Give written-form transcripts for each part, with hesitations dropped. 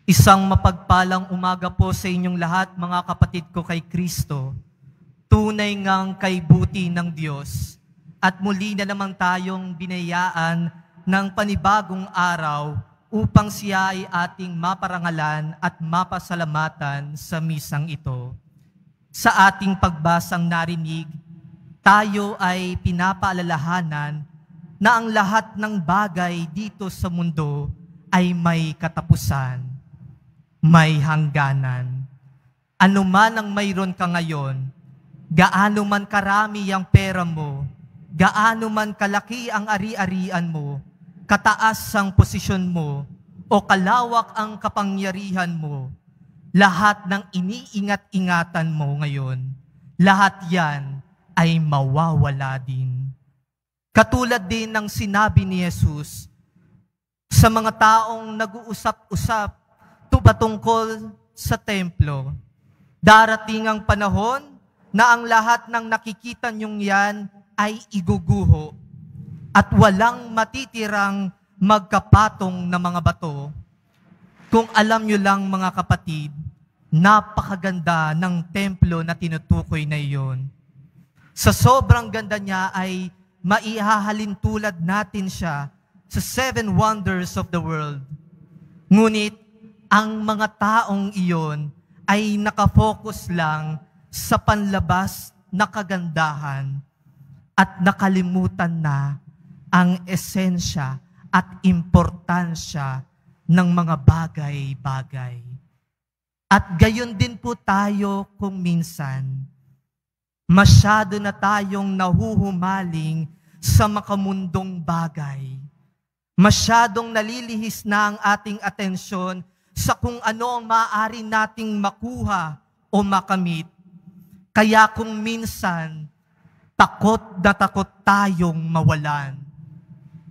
Isang mapagpalang umaga po sa inyong lahat, mga kapatid ko kay Kristo. Tunay ngang kaibuti ng Diyos. At muli na naman tayong binayaan ng panibagong araw upang siya ay ating maparangalan at mapasalamatan sa misang ito. Sa ating pagbasang narinig, tayo ay pinapaalalahanan na ang lahat ng bagay dito sa mundo ay may katapusan. May hangganan. Ano man ang mayroon ka ngayon, gaano man karami ang pera mo, gaano man kalaki ang ari-arian mo, kataas ang posisyon mo, o kalawak ang kapangyarihan mo, lahat ng iniingat-ingatan mo ngayon, lahat yan ay mawawala din. Katulad din ng sinabi ni Jesus sa mga taong nag-uusap-usap patungkol sa templo. Darating ang panahon na ang lahat ng nakikita niyong yan ay iguguho at walang matitirang magkapatong na mga bato. Kung alam niyo lang mga kapatid, napakaganda ng templo na tinutukoy na iyon. Sa sobrang ganda niya ay maihahalin tulad natin siya sa 7 wonders of the world. Ngunit ang mga taong iyon ay nakafocus lang sa panlabas na kagandahan at nakalimutan na ang esensya at importansya ng mga bagay-bagay. At gayon din po tayo kung minsan, masyado na tayong nahuhumaling sa makamundong bagay. Masyadong nalilihis na ang ating atensyon sa kung ano ang maaari nating makuha o makamit. Kaya kung minsan, takot na takot tayong mawalan.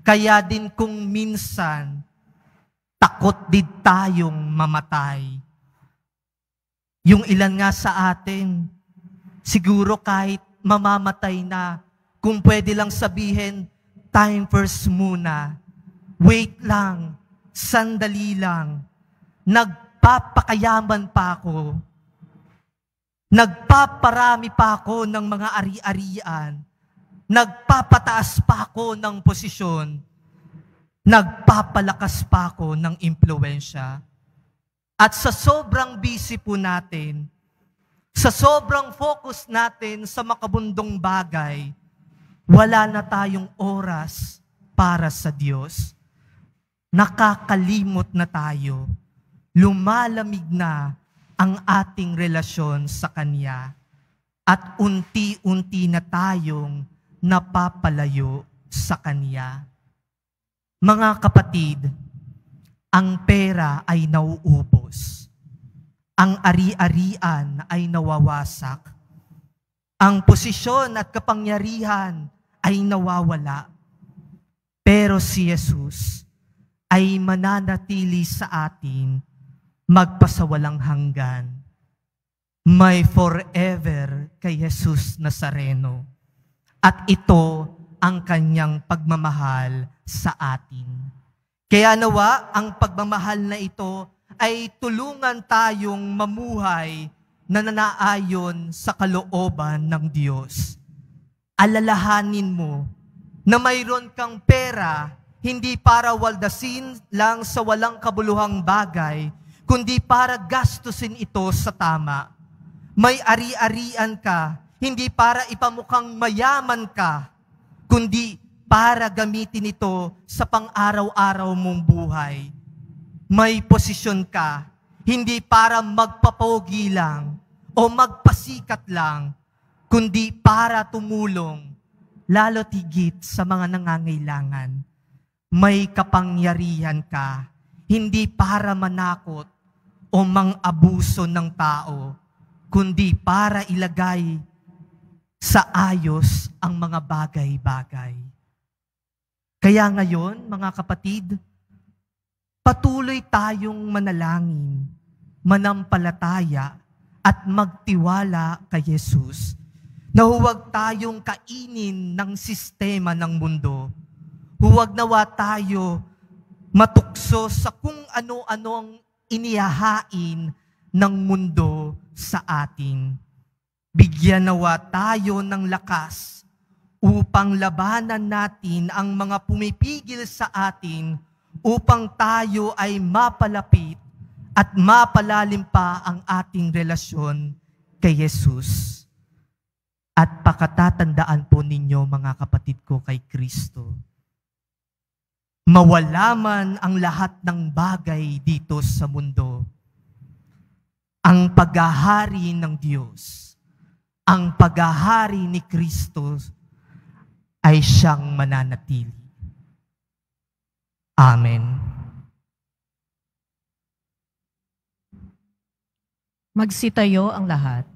Kaya din kung minsan, takot din tayong mamatay. Yung ilan nga sa atin, siguro kahit mamamatay na, kung pwede lang sabihin, time first muna. Wait lang, sandali lang. Nagpapakayaman pa ako. Nagpaparami pa ako ng mga ari-arian. Nagpapataas pa ako ng posisyon. Nagpapalakas pa ako ng impluwensya. At sa sobrang busy po natin, sa sobrang focus natin sa makabundong bagay, wala na tayong oras para sa Diyos. Nakakalimot na tayo. Lumalamig na ang ating relasyon sa Kanya at unti-unti na tayong napapalayo sa Kanya. Mga kapatid, ang pera ay nauubos. Ang ari-arian ay nawawasak. Ang posisyon at kapangyarihan ay nawawala. Pero si Jesus ay mananatili sa atin magpasawalang hanggan. May forever kay Jesus Nazareno. At ito ang kanyang pagmamahal sa atin. Kaya nawa ang pagmamahal na ito ay tulungan tayong mamuhay na nanaayon sa kalooban ng Diyos. Alalahanin mo na mayroon kang pera hindi para waldasin lang sa walang kabuluhang bagay, kundi para gastusin ito sa tama. May ari-arian ka, hindi para ipamukhang mayaman ka, kundi para gamitin ito sa pang-araw-araw mong buhay. May posisyon ka, hindi para magpapogi lang o magpasikat lang, kundi para tumulong, lalo't higit sa mga nangangailangan. May kapangyarihan ka, hindi para manakot o mang-abuso ng tao, kundi para ilagay sa ayos ang mga bagay-bagay. Kaya ngayon, mga kapatid, patuloy tayong manalangin, manampalataya, at magtiwala kay Jesus na huwag tayong kainin ng sistema ng mundo. Huwag nawa tayo matukso sa kung ano-ano ang inihahain ng mundo sa atin. Bigyan nawa tayo ng lakas upang labanan natin ang mga pumipigil sa atin upang tayo ay mapalapit at mapalalim pa ang ating relasyon kay Jesus. At pakatatandaan po ninyo, mga kapatid ko, kay Kristo, mawala man ang lahat ng bagay dito sa mundo, ang paghahari ng Diyos, ang paghahari ni Kristo ay siyang mananatili. Amen. Magsitayo ang lahat.